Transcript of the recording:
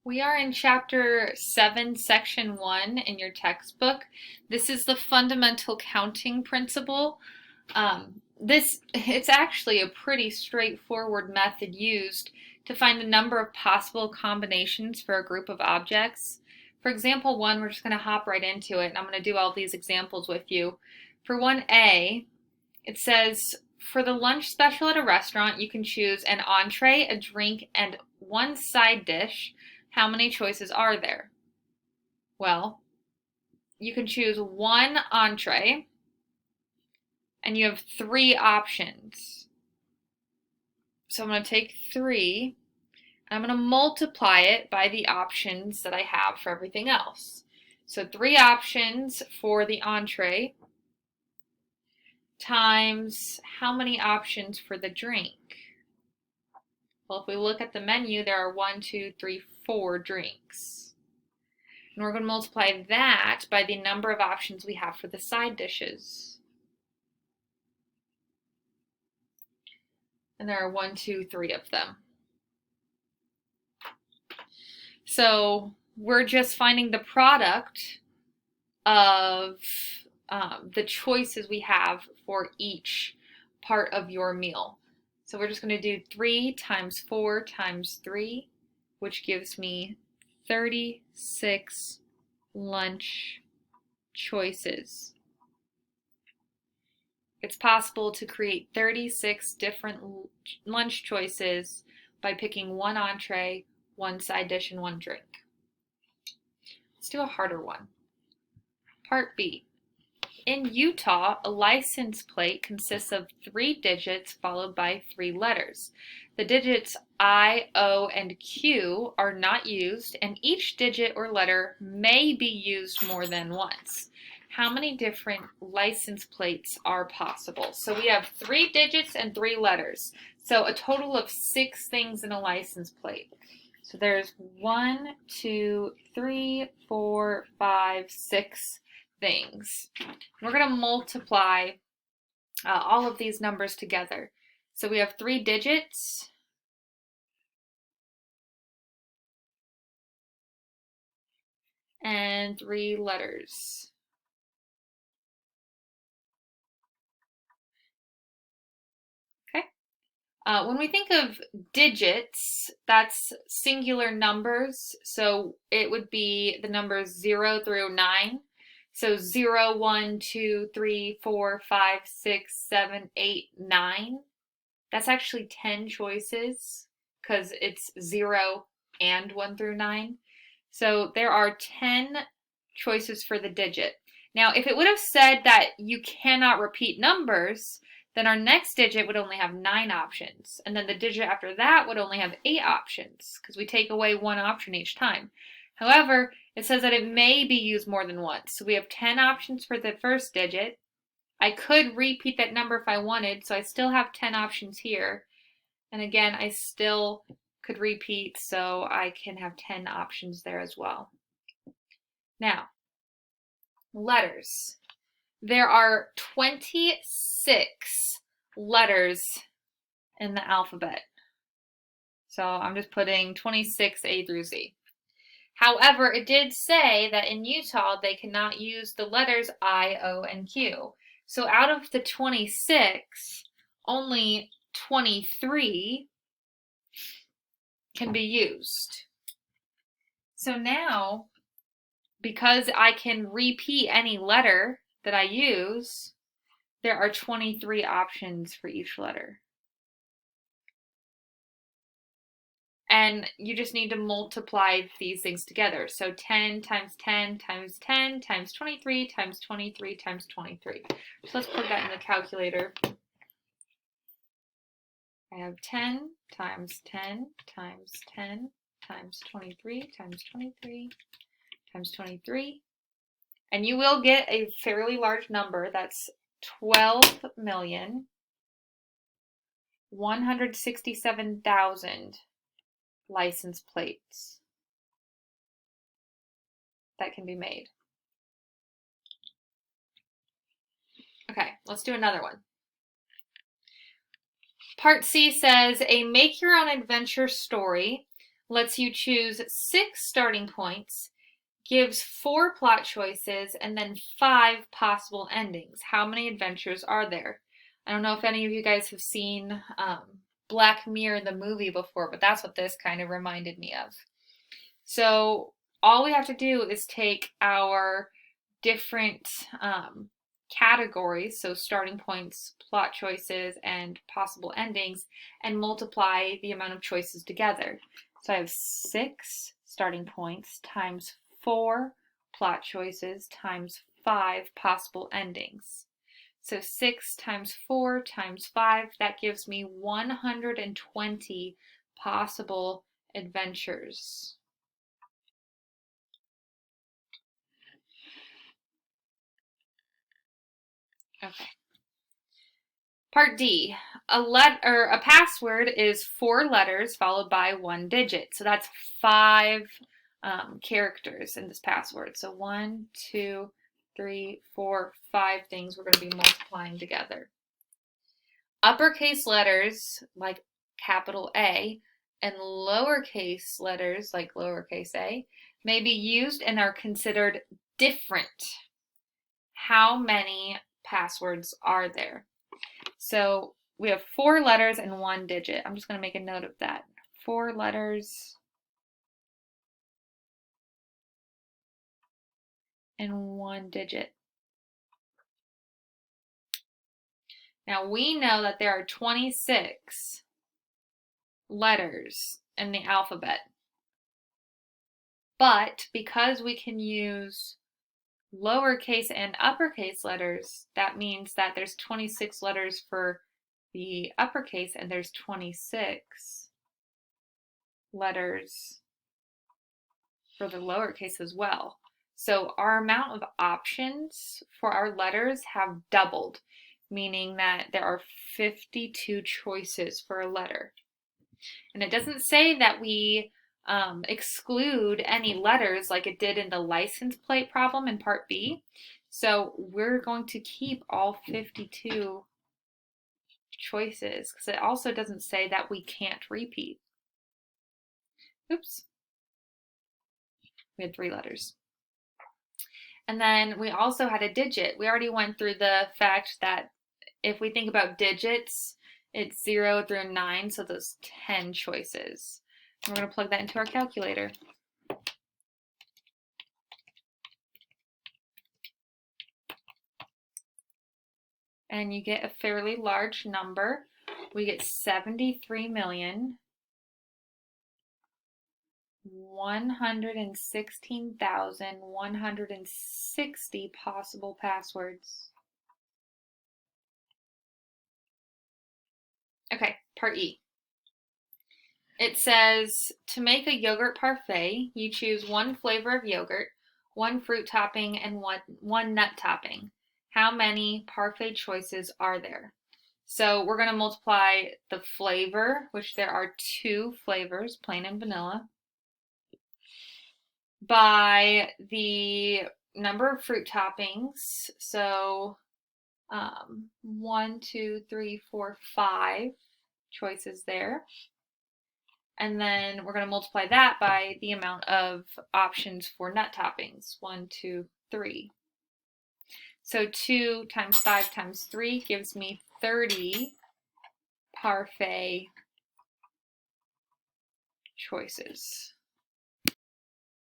We are in chapter 7, section 1 in your textbook. This is the fundamental counting principle. It's actually a pretty straightforward method used to find the number of possible combinations for a group of objects. For example 1, we're just going to hop right into it, and I'm going to do all these examples with you. For 1A, it says, for the lunch special at a restaurant, you can choose an entree, a drink, and one side dish. How many choices are there? Well, you can choose one entree and you have 3 options. So I'm going to take 3 and I'm going to multiply it by the options that I have for everything else. So 3 options for the entree times how many options for the drink? Well, if we look at the menu, there are 1, 2, 3, 4 drinks. And we're going to multiply that by the number of options we have for the side dishes. And there are 1, 2, 3 of them. So we're just finding the product of the choices we have for each part of your meal. So we're just going to do 3 times 4 times 3, which gives me 36 lunch choices. It's possible to create 36 different lunch choices by picking one entree, one side dish, and one drink. Let's do a harder one. Part B. In Utah, a license plate consists of 3 digits followed by 3 letters. The digits I, O, and Q are not used, and each digit or letter may be used more than once. How many different license plates are possible? So we have 3 digits and 3 letters. So a total of 6 things in a license plate. So there's 1, 2, 3, 4, 5, 6 things. We're going to multiply all of these numbers together. So we have 3 digits and 3 letters. Okay. When we think of digits, that's singular numbers. So it would be the numbers 0 through 9. So 0, 1, 2, 3, 4, 5, 6, 7, 8, 9. That's actually 10 choices because it's 0 and 1 through 9. So there are 10 choices for the digit. Now, if it would have said that you cannot repeat numbers, then our next digit would only have 9 options. And then the digit after that would only have 8 options because we take away 1 option each time. However, it says that it may be used more than once. So we have 10 options for the first digit. I could repeat that number if I wanted, so I still have 10 options here. And again, I still could repeat, so I can have 10 options there as well. Now, letters. There are 26 letters in the alphabet. So I'm just putting 26 A through Z. However, it did say that in Utah, they cannot use the letters I, O, and Q. So out of the 26, only 23 can be used. So now, because I can repeat any letter that I use, there are 23 options for each letter. And you just need to multiply these things together. So 10 times 10 times 10 times 23 times 23 times 23. So let's put that in the calculator. I have 10 times 10 times 10 times 23 times 23 times 23. And you will get a fairly large number. That's 12,167,000 license plates that can be made. Okay, let's do another one. Part C says, a make-your-own-adventure story lets you choose 6 starting points, gives 4 plot choices, and then 5 possible endings. How many adventures are there? I don't know if any of you guys have seen Black Mirror, the movie, before, but that's what this kind of reminded me of. So all we have to do is take our different categories, so starting points, plot choices, and possible endings, and multiply the amount of choices together. So I have 6 starting points times 4 plot choices times 5 possible endings. So 6 times 4 times 5, that gives me 120 possible adventures. Okay. Part D, a password is 4 letters followed by 1 digit. So that's 5 characters in this password. So 1, 2, 3, 4, 5 things we're going to be multiplying together. Uppercase letters like capital A and lowercase letters like lowercase a may be used and are considered different. How many passwords are there? So we have 4 letters and 1 digit. I'm just going to make a note of that. 4 letters and 1 digit. Now we know that there are 26 letters in the alphabet. But because we can use lowercase and uppercase letters, that means that there's 26 letters for the uppercase and there's 26 letters for the lowercase as well. So our amount of options for our letters have doubled, meaning that there are 52 choices for a letter. And it doesn't say that we exclude any letters like it did in the license plate problem in Part B. So we're going to keep all 52 choices because it also doesn't say that we can't repeat. Oops. We had 3 letters. And then we also had a digit. We already went through the fact that if we think about digits, it's 0 through 9, so those 10 choices. We're going to plug that into our calculator. And you get a fairly large number. We get 73,116,160 possible passwords. Okay, part E. It says to make a yogurt parfait, you choose 1 flavor of yogurt, 1 fruit topping, and one nut topping. How many parfait choices are there? So we're going to multiply the flavor, which there are 2 flavors, plain and vanilla, by the number of fruit toppings. So 1, 2, 3, 4, 5 choices there. And then we're going to multiply that by the amount of options for nut toppings. 1, 2, 3. So 2 times 5 times 3 gives me 30 parfait choices.